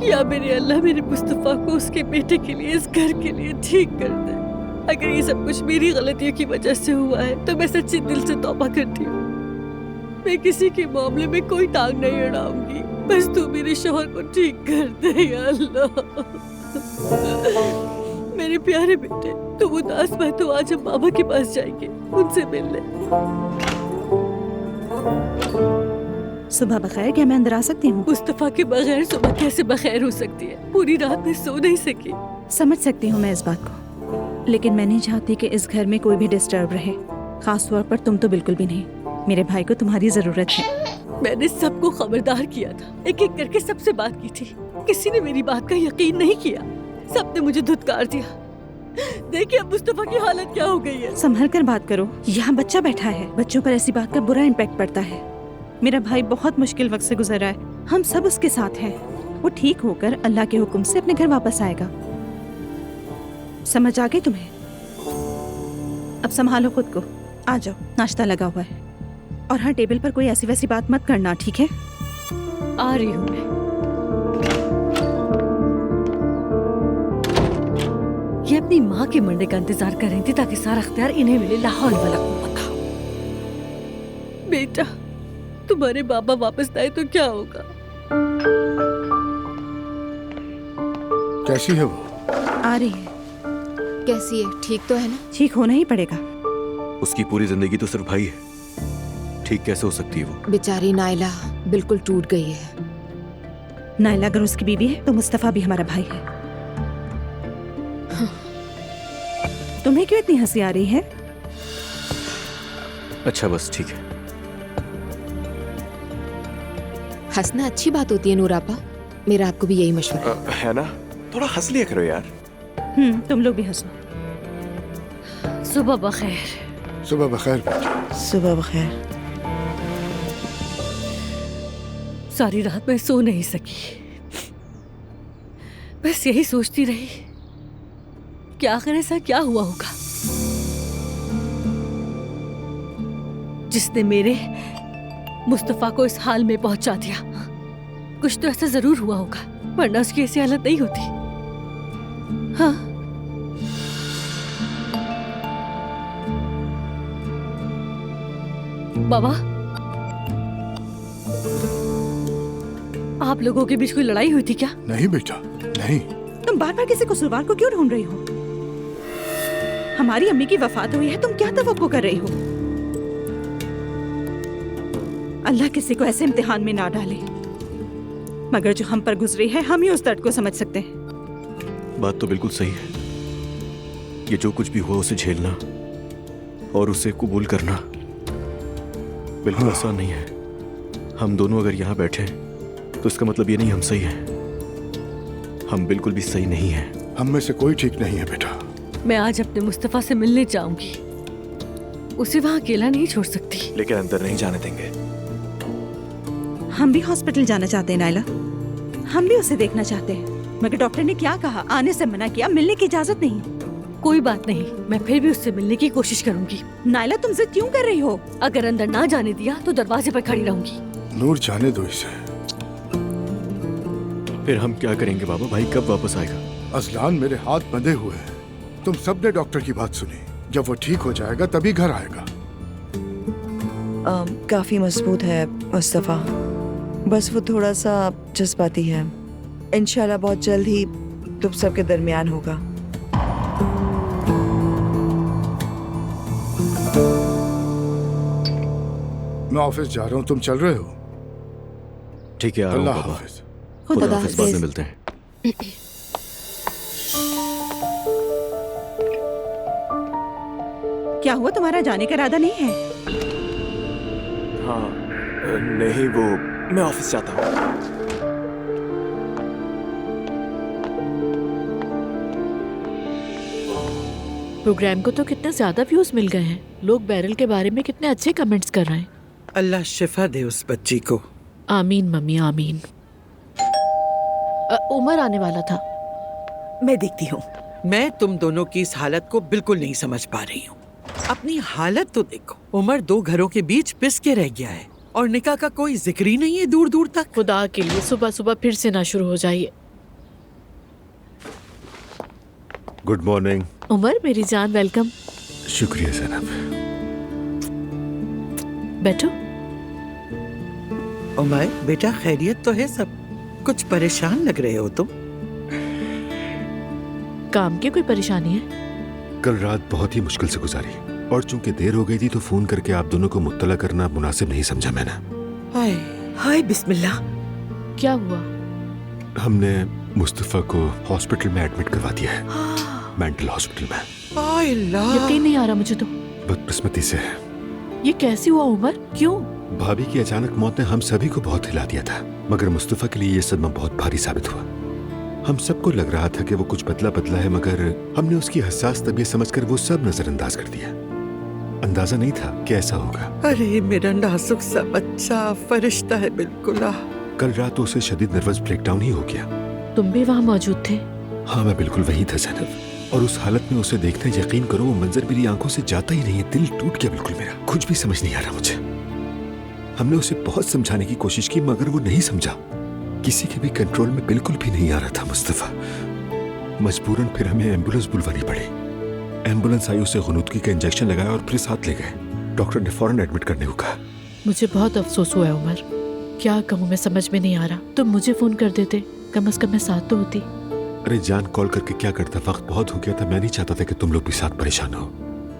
या मेरे अल्लाह मेरे मुस्तफ़ा को उसके बेटे के लिए, इस घर के लिए ठीक कर दे। अगर ये सब कुछ मेरी गलतियों की वजह से हुआ है तो मैं सच्चे दिल से तौबा करती हूँ। मैं किसी के मामले में कोई टांग नहीं अड़ाऊंगी। बस तू मेरे शौहर को ठीक कर दे या अल्लाह। मेरे प्यारे बेटे, तुम उदास मत हो, आज हम बाबा के पास जाएंगे, उनसे मिलने। सुबह बखैर, क्या मैं अंदर आ सकती हूँ? मुस्तफा के बगैर सुबह कैसे बखैर हो सकती है? पूरी रात में सो नहीं सकी। समझ सकती हूँ मैं इस बात को, लेकिन मैं नहीं चाहती कि इस घर में कोई भी डिस्टर्ब रहे, खास तौर पर तुम तो बिल्कुल भी नहीं। मेरे भाई को तुम्हारी जरूरत है। मैंने सबको खबरदार किया था, एक एक करके सबसे बात की थी। किसी ने मेरी बात का यकीन नहीं किया, सबने मुझे धुतकार दिया। देखिए अब मुस्तफा की हालत क्या हो गई है। संभल कर बात करो, यहाँ बच्चा बैठा है, बच्चों पर ऐसी बात का बुरा इम्पैक्ट पड़ता है। मेरा भाई बहुत मुश्किल वक्त से गुजर रहा है, हम सब उसके साथ हैं। वो ठीक होकर अल्लाह के हुक्म से अपने घर वापस आएगा। समझ आ गई तुम्हें? अब संभालो खुद को, आ जाओ, नाश्ता लगा हुआ है। और हाँ, टेबल पर कोई ऐसी वैसी बात मत करना, ठीक है? आ रही हूँ मैं। ये अपनी माँ के मरने का इंतजार कर रही थी ताकि सारा अख्तियार इन्हें मिले। ला हौल वला कुव्वता। बेटा, तुम्हारे बाबा वापस आए तो क्या होगा? कैसी है वो? आ रही है। कैसी है? ठीक तो है ना? ठीक होना ही पड़ेगा। उसकी पूरी जिंदगी तो सिर्फ भाई है, ठीक कैसे हो सकती है वो? बेचारी नाइला बिल्कुल टूट गई है। नाइला अगर उसकी बीवी है तो मुस्तफा भी हमारा भाई है। तुम्हें क्यों इतनी हंसी आ रही है? अच्छा बस ठीक है। हंसना अच्छी बात होती है नूरापा, मेरा आपको भी यही मशवरा है ना, थोड़ा हंस लिया करो यार। तुम लोग भी हंसो। सुबह बखैर। सुबह बखैर बेटा। सुबह बखैर। सारी रात मैं सो नहीं सकी, बस यही सोचती रही कि आखिर ऐसा क्या हुआ होगा जिसने मेरे मुस्तफा को इस हाल में पहुंचा दिया। कुछ तो ऐसा जरूर हुआ होगा, वरना उसकी ऐसी हालत नहीं होती। हाँ, बाबा, आप लोगों के बीच कोई लड़ाई हुई थी क्या? नहीं बेटा, नहीं। तुम बार बार किसी कसूरवार को क्यों ढूंढ रही हो? हमारी अम्मी की वफात हुई है, तुम क्या तवक्को कर रही हो? अल्लाह किसी को ऐसे इम्तिहान में ना डाले, मगर जो हम पर गुजरी है हम ही उस दर्द को समझ सकते हैं। बात तो बिल्कुल सही है। ये जो कुछ भी हुआ उसे झेलना और उसे कबूल करना बिल्कुल आसान नहीं है। हम दोनों अगर यहाँ बैठे हैं तो इसका मतलब ये नहीं हम सही हैं। हम बिल्कुल भी सही नहीं हैं। हम में से कोई ठीक नहीं है बेटा। मैं आज अपने मुस्तफा से मिलने जाऊंगी, उसे वहाँ अकेला नहीं छोड़ सकती। लेकिन अंदर नहीं जाने देंगे। हम भी हॉस्पिटल जाना चाहते हैं नाइला, हम भी उसे देखना चाहते हैं, मगर डॉक्टर ने क्या कहा? आने से मना किया, मिलने की इजाजत नहीं। कोई बात नहीं, मैं फिर भी उससे मिलने की कोशिश करूंगी। नाइला तुम जिद क्यों कर रही हो? अगर अंदर ना जाने दिया तो दरवाजे पर खड़ी रहूंगी। नूर, जाने दो इसे। फिर हम क्या करेंगे बाबा? भाई कब वापस आएगा? अजलान मेरे हाथ बंधे हुए हैं। तुम सबने डॉक्टर की बात सुनी, जब वो ठीक हो जाएगा तभी घर आएगा। काफी मजबूत है मुस्तफा, बस वो थोड़ा सा जज्बाती है। इंशाल्लाह बहुत जल्द ही तुम सबके दरमियान होगा। मैं ऑफिस जा रहा हूँ, तुम चल रहे हो? ठीक है, आ रहा हूँ अल्लाह बाबा। हाफिज। खुदा हाफिज, बाद में मिलते हैं। क्या हुआ, तुम्हारा जाने का इरादा नहीं है? हाँ नहीं, वो मैं ऑफिस जाता हूँ। प्रोग्राम को तो कितने ज्यादा व्यूज मिल गए हैं। लोग बैरल के बारे में कितने अच्छे कमेंट्स कर रहे हैं। अल्लाह शिफा दे उस बच्ची को। आमीन मम्मी, आमीन। उमर आने वाला था। मैं देखती हूँ। मैं तुम दोनों की इस हालत को बिल्कुल नहीं समझ पा रही हूँ। अपनी हालत तो देखो। उमर दो घरों के बीच पिस के रह गया है और निकाह का कोई जिक्र ही नहीं है दूर दूर तक। खुदा के लिए सुबह सुबह फिर से ना शुरू हो जाइए। Good morning. उमर मेरी जान, वेलकम। शुक्रिया जैनब। बैठो। उमर बेटा, खैरियत तो है सब? कुछ परेशान लग रहे हो तुम। काम की कोई परेशानी है? कल रात बहुत ही मुश्किल से गुजारी और चूंकि देर हो गई थी तो फोन करके आप दोनों को मुत्तला करना मुनासिब नहीं समझा मैंने। हाय हाय बिस्मिल्लाह। क्या हुआ? हमने मुस्तफा को हॉस्पिटल में एडमिट करवा दिया है, मेंटल हॉस्पिटल में। हाय अल्लाह। यकीन नहीं आ रहा मुझे तो। बदकिस्मती से ये कैसे हुआ उमर? क्यों? भाभी की अचानक मौत ने हम सभी को बहुत हिला दिया था, मगर मुस्तफा के लिए ये सदमा बहुत भारी साबित हुआ। हम सबको लग रहा था कि वो कुछ बदला बदला है, मगर हमने उसकी हसास तबीयत समझकर वो सब नजरअंदाज कर दिया। अंदाजा नहीं था कि ऐसा होगा। अरे मेरा नाजुक सा बच्चा, फरिश्ता है बिल्कुल। कल रात तो उसे शदीद नर्वस ब्रेकडाउन ही हो गया। तुम भी वहाँ मौजूद थे? हाँ, मैं बिल्कुल वही था जैनब, और उस हालत में उसे देखते यकीन करो वो मंजर मेरी आंखों से जाता ही नहीं है। दिल टूट गया बिल्कुल मेरा। कुछ भी समझ नहीं आ रहा मुझे। हमने उसे बहुत समझाने की कोशिश की मगर वो नहीं समझा। किसी के भी कंट्रोल में बिल्कुल भी नहीं आ रहा था मुस्तफा। मजबूरन फिर हमें एम्बुलेंस बुलवानी पड़ी। एम्बुलेंस आई, उसे गुनूदगी का इंजेक्शन लगाया और फिर साथ ले गए। डॉक्टर ने फौरन एडमिट करने को कहा। मुझे बहुत अफसोस हुआ है उमर। क्या कहूँ मैं, समझ में नहीं आ रहा। तुम मुझे फोन कर देते, कम से कम मैं साथ तो होती। अरे जान, कॉल करके क्या करता, वक्त बहुत हो गया था। मैं नहीं चाहता था कि तुम लोग भी साथ परेशान हो।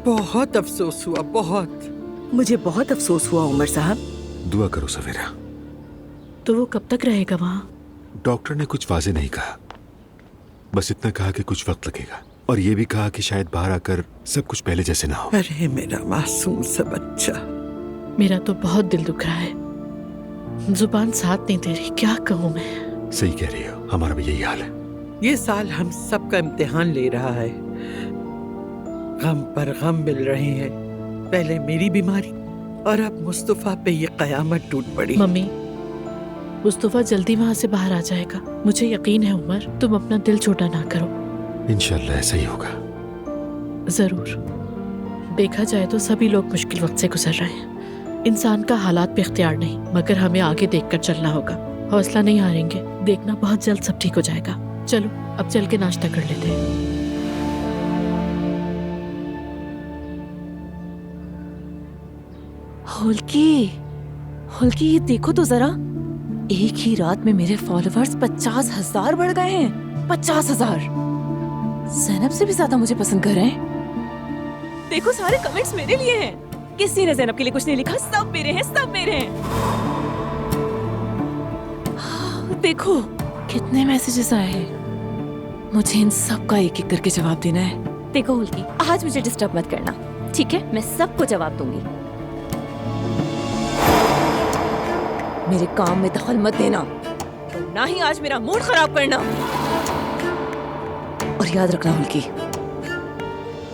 बहुत अफसोस हुआ, बहुत। मुझे बहुत अफसोस हुआ उमर साहब। दुआ करो सवेरा। तो वो कब तक रहेगा वहाँ? डॉक्टर ने कुछ वाजे नहीं कहा, बस इतना कहा कि कुछ वक्त लगेगा, और ये भी कहा कि शायद बाहर आकर सब कुछ पहले जैसे ना हो। अरे मेरा मासूम सा बच्चा। मेरा तो बहुत दिल दुख रहा है, जुबान साथ नहीं दे रही। क्या कहूँ मैं? सही कह रही हो, हमारा भी यही हाल है। ये साल हम सबका इम्तिहान ले रहा है। गम पर गम मिल रहे हैं। पहले मेरी बीमारी और अब मुस्तफा पे ये कयामत टूट पड़ी। मम्मी, मुस्तफा जल्दी वहाँ से बाहर आ जाएगा, मुझे यकीन है उमर। तुम अपना दिल छोटा ना करो। इंशाल्लाह ऐसा ही होगा। जरूर। देखा जाए तो सभी लोग मुश्किल वक्त से गुजर रहे हैं। इंसान का हालात पे इख्तियार नहीं, मगर हमें आगे देखकर चलना होगा। हौसला नहीं हारेंगे, देखना बहुत जल्द सब ठीक हो जाएगा। चलो अब चल के नाश्ता कर लेते हैं। हुल्की, हुल्की ये देखो तो जरा, एक ही रात में मेरे फॉलोअर्स 50,000 बढ़ गए हैं। 50,000। ज़ैनब से भी ज्यादा मुझे पसंद कर रहे हैं। देखो सारे कमेंट्स मेरे लिए हैं। किसी ने ज़ैनब के लिए कुछ नहीं लिखा, सब मेरे हैं, सब मेरे हैं। देखो कितने मैसेजेस आए हैं। मुझे इन सब का एक एक करके जवाब देना है। देखो हुल्की, आज मुझे डिस्टर्ब मत करना, ठीक है? मैं सबको जवाब दूंगी। मेरे काम में दखल मत देना, ना ही आज मेरा मूड खराब करना। और याद रखना हुल्की,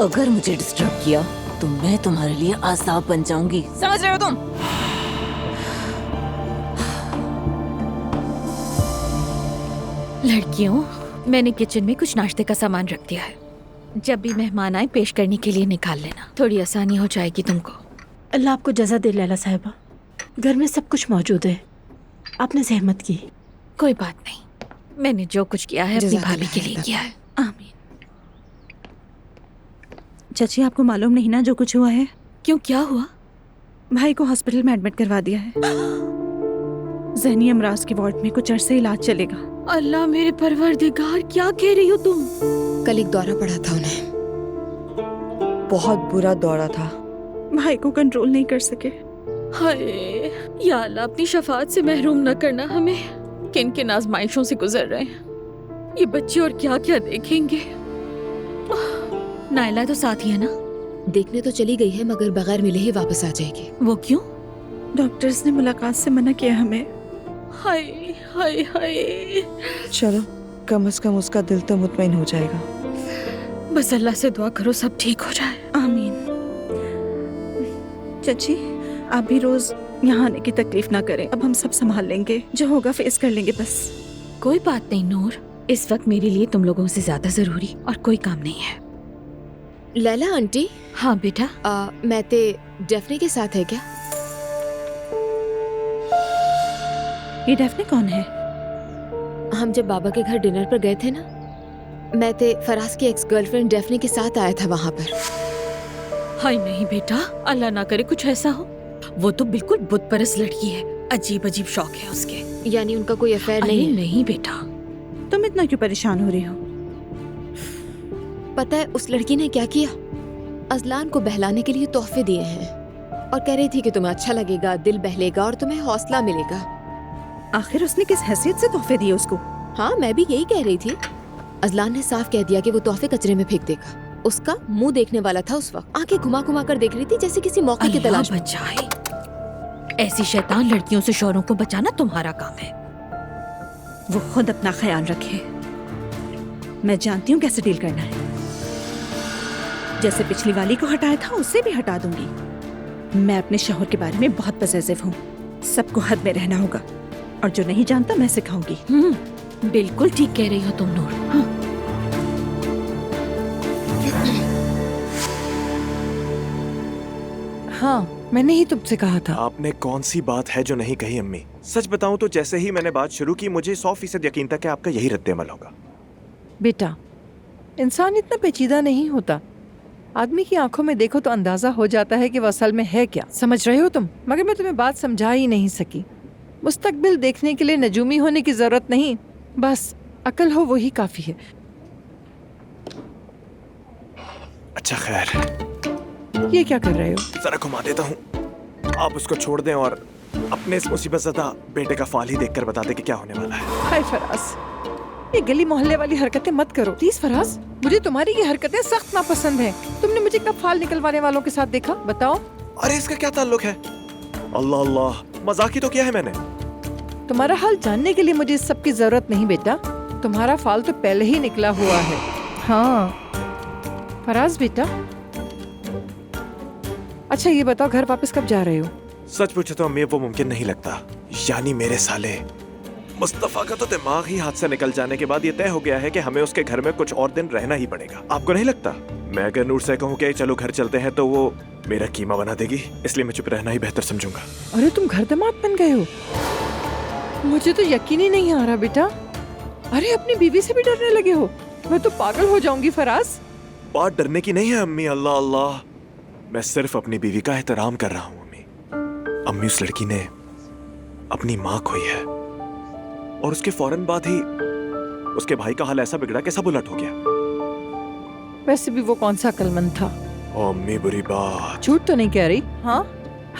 अगर मुझे डिस्टर्ब किया तो मैं तुम्हारे लिए आज़ाब बन जाऊंगी। समझ रहे हो तुम? लड़कियों, मैंने किचन में कुछ नाश्ते का सामान रख दिया है। जब भी मेहमान आए पेश करने के लिए निकाल लेना, थोड़ी आसानी हो जाएगी तुमको। अल्लाह आपको जज़ा दे लैला साहिबा। घर में सब कुछ मौजूद है, आपने जहमत की। कोई बात नहीं, मैंने जो कुछ किया है अपनी भाभी के लिए किया है। आमीन। चाची, आपको मालूम नहीं ना जो कुछ हुआ है? क्यों, क्या हुआ? भाई को हॉस्पिटल में एडमिट करवा दिया है। ज़हनी अमराज के वार्ड में कुछ अरसे इलाज चलेगा। अल्लाह मेरे परवरदिगार, क्या कह रही हो तुम? कल एक दौरा पड़ा था उन्हें। बहुत बुरा दौरा था। भाई को कंट्रोल नहीं कर सके। हाय या अल्लाह, अपनी शफात से महरूम न करना हमें। किन किन आजमाइशों से गुजर रहे हैं ये बच्चे, और क्या क्या देखेंगे। नायला तो साथ ही है ना? देखने तो चली गई है मगर बगैर मिले ही वापस आ जाएगी। वो क्यों? डॉक्टर्स ने मुलाकात से मना किया हमें। हाय हाय हाय। चलो कम से कम उसका दिल तो मुतमईन हो जाएगा। बस अल्लाह से दुआ करो सब ठीक हो जाए। आमीन। चाची, आप भी रोज यहाँ आने की तकलीफ ना करें। अब हम सब संभाल लेंगे, जो होगा फेस कर लेंगे बस। कोई बात नहीं नूर, इस वक्त मेरे लिए तुम लोगों से ज्यादा जरूरी और कोई काम नहीं है। लैला आंटी। हाँ बेटा। मैं ते डेफने के साथ है क्या? ये डेफने कौन है? हम जब बाबा के घर डिनर पर गए थे ना, मैं ते फराज की एक्स गर्लफ्रेंड डेफनी के साथ आया था वहाँ पर। हाय नहीं बेटा, अल्लाह ना करे कुछ ऐसा हो। वो तो बिल्कुल बुत परस्त लड़की है, अजीब अजीब शौक है उसके। यानी उनका कोई अफेयर नहीं है? नहीं बेटा। तुम इतना क्यों परेशान हो रही हो? पता है उस लड़की ने क्या किया? अजलान को बहलाने के लिए तोहफे दिए हैं और कह रही थी कि तुम्हें अच्छा लगेगा, दिल बहलेगा और तुम्हें हौसला मिलेगा। आखिर उसने किस हैसियत से तोहफे दिए उसको? हाँ, मैं भी यही कह रही थी। अजलान ने साफ कह दिया कि वो तोहफे कचरे में फेंक देगा। उसका मुंह देखने वाला था उस वक्त, आंखें घुमा घुमा कर देख रही थी जैसे किसी मौके की तलाश में। बचाए, ऐसी शैतान लड़कियों से शौहरों को बचाना तुम्हारा काम है। वो खुद अपना ख्याल रखे, मैं जानती हूँ कैसे डील करना है। जैसे पिछली वाली को हटाया था उससे भी हटा दूंगी। मैं अपने शौहर के बारे में बहुत पजेसिव हूँ, सबको हद में रहना होगा और जो नहीं जानता मैं सिखाऊंगी। बिल्कुल ठीक कह रही हो तुम नूर। हाँ, मैंने ही तुमसे कहा था। आपने कौन सी बात है जो नहीं कही अम्मी? सच बताऊं तो जैसे ही मैंने बात शुरू की मुझे 100% यकीन था कि आपका यही रद्द-ए-अमल होगा। बेटा, इंसान इतना पेचीदा नहीं होता। आदमी की आंखों में देखो तो अंदाजा हो जाता है कि वो असल में है क्या। समझ रहे हो तुम? मगर मैं तुम्हें बात समझा ही नहीं सकी। मुस्तकबिल देखने के लिए नजूमी होने की जरूरत नहीं, बस अकल हो वही काफी है। अच्छा खैर, ये क्या कर रहे हो? जरा घुमा देता हूँ, आप उसको छोड़ दें और अपने इस मुसीबतज़दा बेटे का फाल ही देखकर बता दें कि क्या होने वाला है। हाय फराज, ये गली मोहल्ले वाली हरकतें मत करो प्लीज। फराज, मुझे तुम्हारी ये हरकतें सख्त नापसंद हैं। तुमने मुझे कब फाल निकलवाने वालों के साथ देखा, बताओ? अरे इसका क्या ताल्लुक है? अल्लाह अल्लाह, मजाक ही तो किया है मैंने। तुम्हारा हाल जानने के लिए मुझे इस सब की जरूरत नहीं बेटा। तुम्हारा फाल तो पहले ही निकला हुआ है। हाँ फराज बेटा, अच्छा ये बताओ घर वापस कब जा रहे हो? सच पूछे तो अम्मी वो मुमकिन नहीं लगता। यानी मेरे साले मुस्तफा का तो दिमाग ही हाथ से निकल जाने के बाद ये तय हो गया है कि हमें उसके घर में कुछ और दिन रहना ही पड़ेगा। आपको नहीं लगता? मैं अगर नूर से कहूँ कि चलो घर चलते हैं तो वो मेरा कीमा बना देगी, इसलिए मैं चुप रहना ही बेहतर समझूंगा। अरे तुम घर दामाद बन गए हो? मुझे तो यकीन ही नहीं आ रहा बेटा। अरे अपनी बीवी से भी डरने लगे हो? मैं तो पागल हो जाऊंगी फराज। बात डरने की नहीं है अम्मी। अल्लाह अल्लाह, मैं सिर्फ अपनी बीवी का एहतराम कर रहा हूँ अम्मी। अम्मी उस लड़की ने अपनी माँ खोई है और उसके फौरन बाद ही उसके भाई का हाल ऐसा बिगड़ा कि सब उलट हो गया। वैसे भी वो कौन सा अक्लमंद था। ओ अम्मी बुरी बात। झूठ तो नहीं कह रही? हाँ,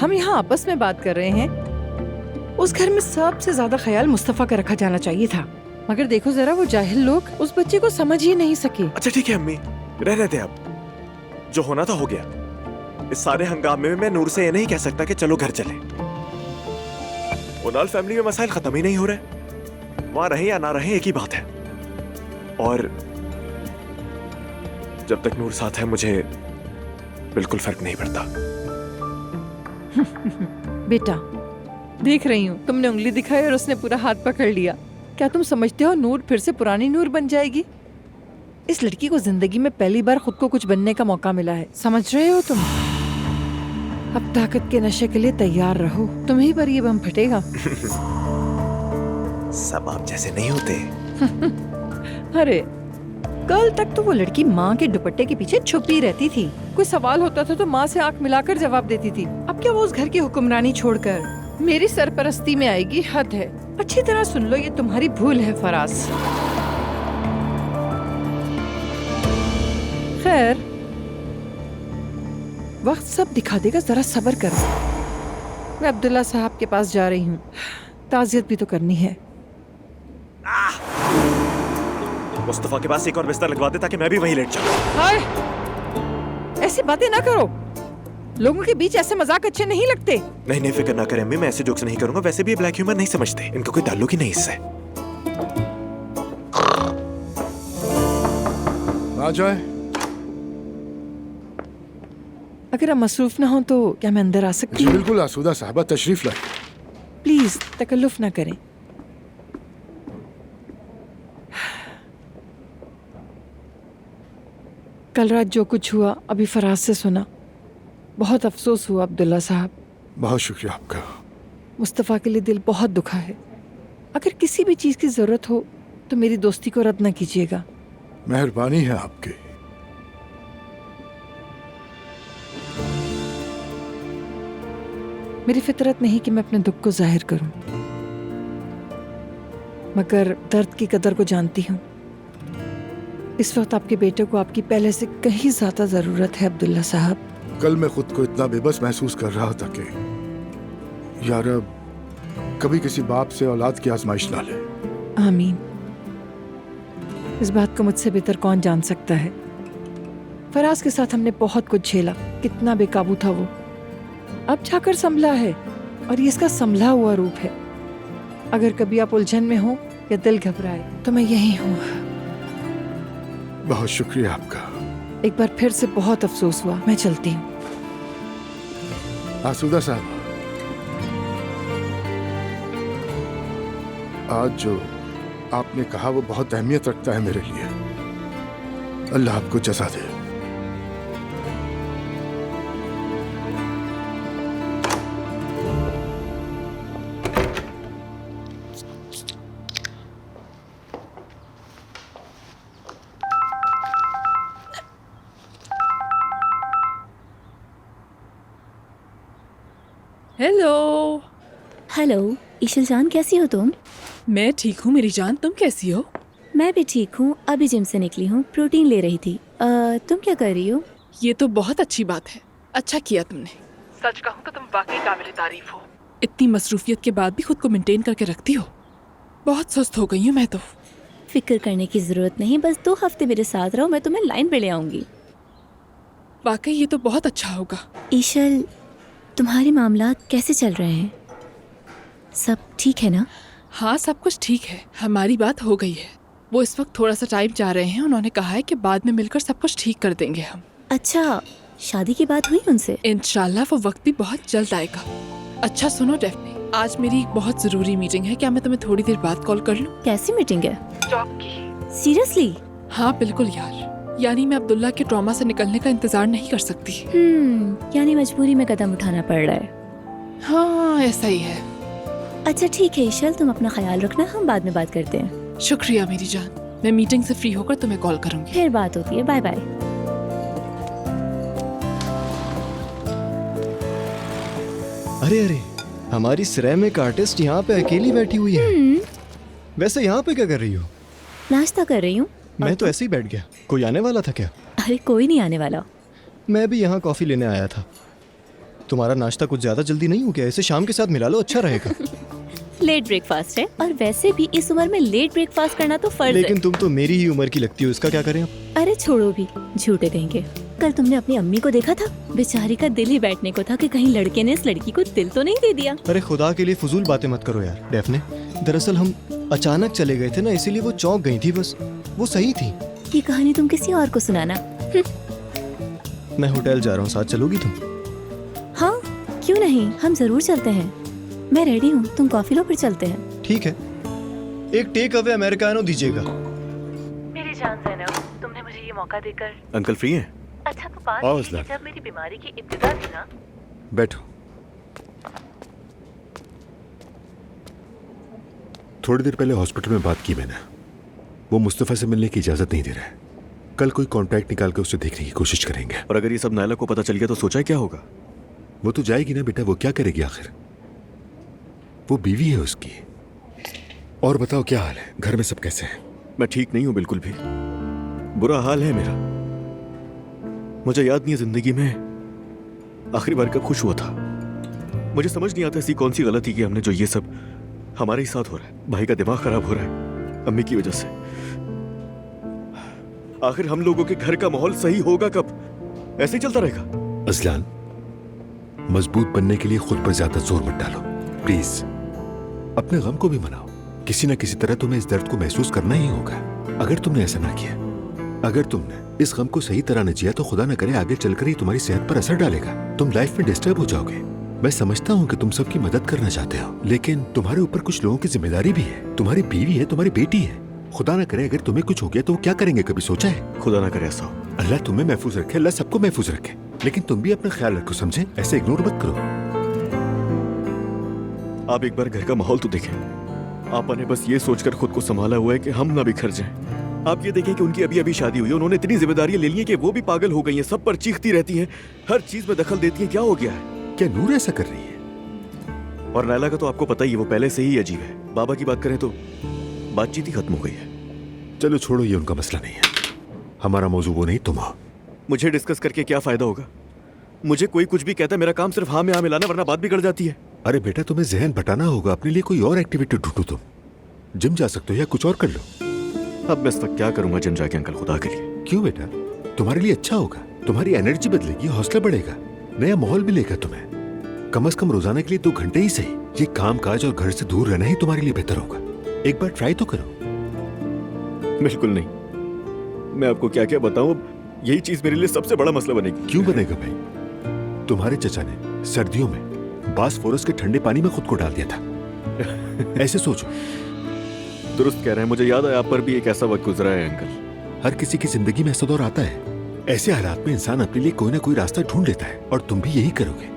हम यहाँ आपस में बात कर रहे हैं। उस घर में सबसे ज्यादा ख्याल मुस्तफा का रखा जाना चाहिए था, मगर देखो जरा वो जाहिल लोग उस बच्चे को समझ ही नहीं सके। अच्छा ठीक है अम्मी, रहने दे अब, जो होना था हो गया। इस सारे हंगामे में मैं नूर से ये नहीं कह सकता कि चलो घर चले। उनाल फैमिली में मसाइल खत्म ही नहीं हो रहे, वहां रहे या ना रहे एक ही बात है। और जब तक नूर साथ है मुझे बिल्कुल फर्क नहीं पड़ता। बेटा देख रही हूँ, तुमने उंगली दिखाई और उसने पूरा हाथ पकड़ लिया। क्या तुम समझते हो नूर फिर से पुरानी नूर बन जाएगी? इस लड़की को जिंदगी में पहली बार खुद को कुछ बनने का मौका मिला है, समझ रहे हो तुम? अब ताकत के नशे के लिए तैयार रहो, तुम्हीं पर ये बम फटेगा। सब आप जैसे नहीं होते। अरे कल तक तो वो लड़की माँ के दुपट्टे के पीछे छुपी रहती थी। कोई सवाल होता था तो माँ से आंख मिलाकर जवाब देती थी। अब क्या वो उस घर की हुक्मरानी छोड़कर मेरी सरपरस्ती में आएगी? हद है। अच्छी तरह सुन लो, ये तुम्हारी भूल है फराज। खैर वक्त सब दिखा देगा, जरा सब्र करो। मैं अब्दुल्ला साहब के पास जा रही हूँ, ताज़ियत भी तो करनी है। मुस्तफा के पास एक और बिस्तर लगवा दे ताकि मैं भी वहीं लेट जाऊं। हाय, ऐसी बातें ना करो, लोगों के बीच ऐसे मजाक अच्छे नहीं लगते। नहीं नहीं फिक्र ना करें अम्मी, मैं ऐसे जोक्स नहीं करूंगा। वैसे भी ब्लैक ह्यूमर नहीं समझते, इनका कोई ताल्लुक ही नहीं इससे। आ जाए। अगर आप मसरूफ ना हो तो क्या मैं अंदर आ सकती जी हूँ? बिल्कुल आसूदा साहबा, तशरीफ लाए। प्लीज तकल्लुफ ना करें। कल रात जो कुछ हुआ अभी फराज से सुना, बहुत अफसोस हुआ अब्दुल्ला साहब। बहुत शुक्रिया आपका। मुस्तफ़ा के लिए दिल बहुत दुखा है। अगर किसी भी चीज़ की ज़रूरत हो तो मेरी दोस्ती को रद्द न कीजिएगा। मेहरबानी है आपकी। मेरी फितरत नहीं कि मैं अपने दुख को जाहिर करूं, मगर दर्द की कदर को जानती हूं। इस वक्त आपके बेटे को आपकी पहले से कहीं ज्यादा जरूरत है अब्दुल्ला साहब। कल मैं खुद को इतना बेबस महसूस कर रहा था कि यार अब कभी किसी बाप से औलाद की आजमाइश ना ले। आमीन। इस बात को मुझसे बेहतर कौन जान सकता है। फराज के साथ हमने बहुत कुछ झेला, कितना बेकाबू था वो। अब जाकर संभला है और ये इसका संभला हुआ रूप है। अगर कभी आप उलझन में हो या दिल घबराए तो मैं यही हूँ। बहुत शुक्रिया आपका। एक बार फिर से बहुत अफसोस हुआ। मैं चलती हूँ। आसूदा साहब, आज जो आपने कहा वो बहुत अहमियत रखता है मेरे लिए। अल्लाह आपको जज़ा दे। हेलो। हेलो ईशल जान, कैसी हो तुम? मैं ठीक हूँ मेरी जान, तुम कैसी हो? मैं भी ठीक हूँ, अभी जिम से निकली हूँ, प्रोटीन ले रही थी। तुम क्या कर रही हो? ये तो बहुत अच्छी बात है, अच्छा किया तुमने। सच कहूँ तो तुम वाकई काबिल तारीफ हो। इतनी मसरूफियत के बाद भी खुद को मेंटेन करके रखती हो। बहुत सुस्त हो गई हूँ मैं तो। फिक्र करने की जरूरत नहीं, बस 2 हफ्ते मेरे साथ रहो, मैं तुम्हें लाइन पे ले आऊंगी। वाकई ये तो बहुत अच्छा होगा। ईशल, तुम्हारे मामलात कैसे चल रहे हैं? सब ठीक है ना? हाँ सब कुछ ठीक है, हमारी बात हो गई है। वो इस वक्त थोड़ा सा टाइम चाह रहे हैं, उन्होंने कहा है कि बाद में मिलकर सब कुछ ठीक कर देंगे हम। अच्छा, शादी की बात हुई उनसे? इंशाल्लाह वो वक्त भी बहुत जल्द आएगा। अच्छा सुनो डेफनी, आज मेरी एक बहुत जरूरी मीटिंग है, क्या मैं तुम्हें थोड़ी देर बाद कॉल कर लूँ? कैसी मीटिंग है? जॉब की। सीरियसली? हाँ बिल्कुल यार, यानी मैं अब्दुल्ला के ट्रॉमा से निकलने का इंतजार नहीं कर सकती। यानी मजबूरी में कदम उठाना पड़ रहा है। हाँ ऐसा ही है। अच्छा ठीक है ईशल, तुम अपना ख्याल रखना, हम बाद में बात करते हैं। शुक्रिया मेरी जान, मैं मीटिंग से फ्री होकर तुम्हें कॉल करूंगी। फिर बात होती है, बाय बाय। अरे अरे, हमारी सिरेमिक आर्टिस्ट यहाँ पे अकेली बैठी हुई है। वैसे यहाँ पे क्या कर रही हो? नाश्ता कर रही हूँ। मैं तो ऐसे ही बैठ गया। कोई आने वाला था क्या? अरे कोई नहीं आने वाला। मैं भी यहाँ कॉफी लेने आया था। तुम्हारा नाश्ता कुछ ज्यादा जल्दी नहीं हो गया? इसे शाम के साथ मिला लो, अच्छा रहेगा। लेट ब्रेकफास्ट है, और वैसे भी इस उम्र में लेट ब्रेकफास्ट करना तो फर्ज है। लेकिन तुम तो मेरी ही उम्र की लगती हो, इसका क्या करें अब? अरे छोड़ो भी, झूठे कहेंगे। कल तुमने अपनी अम्मी को देखा था? बेचारी का दिल ही बैठने को था कि कहीं लड़के ने इस लड़की को दिल तो नहीं दे दिया। अरे खुदा के लिए फजूल बातें मत करो यार डेफने। दरअसल हम अचानक चले गए थे ना, इसीलिए वो चौंक गई थी बस। वो सही थी। ये कहानी तुम किसी और को सुनाना। मैं होटल जा रहा हूँ, साथ चलोगी तुम? हाँ क्यों नहीं, हम जरूर चलते हैं। मैं रेडी हूँ, तुम कॉफी लो फिर चलते हैं। ठीक है, एक टेक अवे अमेरिकानो दीजिएगा। मेरी जान ज़ैनब, तुमने मुझे ये मौका देकर। अंकल फ्री हैं? अच्छा तो बात आओ ये असलम। कि जब मेरी बीमारी की इब्तिदा थी ना। बैठो। थोड़ी देर पहले हॉस्पिटल में बात की मैंने। वो मुस्तफ़ा से मिलने की इजाजत नहीं दे रहा है। कल कोई कांटेक्ट निकाल के उसे देखने की कोशिश करेंगे। और अगर ये सब नायला को पता चल गया तो सोचा है क्या होगा? वो तो जाएगी ना बेटा, वो क्या करेगी आखिर? वो बीवी है उसकी। और बताओ क्या हाल है, घर में सब कैसे हैं? मैं ठीक नहीं हूं बिल्कुल भी, बुरा हाल है मेरा। मुझे याद नहीं है जिंदगी में आखिरी बार कब खुश हुआ था। मुझे समझ नहीं आता ऐसी कौन सी गलती की हमने जो ये सब हमारे ही साथ हो रहा है। भाई का दिमाग खराब हो रहा है अम्मी की वजह से। आखिर हम लोगों के घर का माहौल सही होगा कब? ऐसे ही चलता रहेगा? अजलान, मजबूत बनने के लिए खुद पर ज्यादा जोर मत डालो प्लीज। अपने गम को भी मनाओ। किसी न किसी तरह तुम्हें इस दर्द को महसूस करना ही होगा। अगर तुमने ऐसा ना किया, अगर तुमने इस गम को सही तरह न जिया तो खुदा न करे आगे चलकर ही तुम्हारी सेहत पर असर डालेगा। तुम लाइफ में डिस्टर्ब हो जाओगे। मैं समझता हूँ कि तुम सबकी मदद करना चाहते हो, लेकिन तुम्हारे ऊपर कुछ लोगों की जिम्मेदारी भी है। तुम्हारी बीवी है, तुम्हारी बेटी है। खुदा न करे अगर तुम्हें कुछ हो गया तो वो क्या करेंगे, कभी सोचा है? खुदा ना करे ऐसा हो। अल्लाह तुम्हें महफूज रखे, अल्लाह सबको महफूज रखे, लेकिन तुम भी अपना ख्याल रखो, समझे? ऐसे इग्नोर मत करो। आप एक बार घर का माहौल तो देखें। आपने बस ये सोचकर खुद को संभाला हुआ है कि हम ना बिखर जाएं। आप ये देखिए कि उनकी अभी अभी शादी हुई है, उन्होंने इतनी जिम्मेदारियां ले ली हैं कि वो भी पागल हो गई हैं, सब पर चीखती रहती हैं, हर चीज में दखल देती हैं। क्या हो गया है? क्या नूर ऐसा कर रही है? और नायला का तो आपको पता ही है, वो पहले से ही अजीब है। बाबा की बात करें तो बातचीत ही खत्म हो गई है। चलो छोड़ो, ये उनका मसला नहीं है। हमारा मौजू वो नहीं, तुम हो। मुझे डिस्कस करके क्या फायदा होगा? मुझे कोई कुछ भी कहता है, मेरा काम सिर्फ हाँ में हाँ मिलाना, वरना बात बिगड़ जाती है। अरे बेटा, तुम्हें जहन बटाना होगा, अपने लिए कोई और एक्टिविटी ढूंढो। तुम जिम जा सकते हो या कुछ और कर लो। अब मैं इस वक्त क्या करूंगा जिम जाके अंकल, खुदा के लिए। क्यों बेटा? तुम्हारे लिए अच्छा होगा, तुम्हारी एनर्जी बदलेगी, हौसला बढ़ेगा, नया माहौल मिलेगा तुम्हें। कम से कम रोजाना के लिए 2 घंटे ही सही ये काम काज और घर से दूर रहना ही तुम्हारे लिए बेहतर होगा। एक बार ट्राई तो करो। बिल्कुल नहीं, मैं आपको क्या क्या बताऊं, यही चीज मेरे लिए सबसे बड़ा मसला बनेगी। क्यों बनेगा भाई? तुम्हारे चचा ने सर्दियों में बासफोरस के ठंडे पानी में खुद को डाल दिया था। ऐसे सोचो। दुरुस्त कह रहे हैं, मुझे याद है आप पर भी एक ऐसा वक्त गुजरा है अंकल। हर किसी की जिंदगी में ऐसा दौर आता है। ऐसे हालात में इंसान अपने लिए कोई ना कोई रास्ता ढूंढ लेता है, और तुम भी यही करोगे।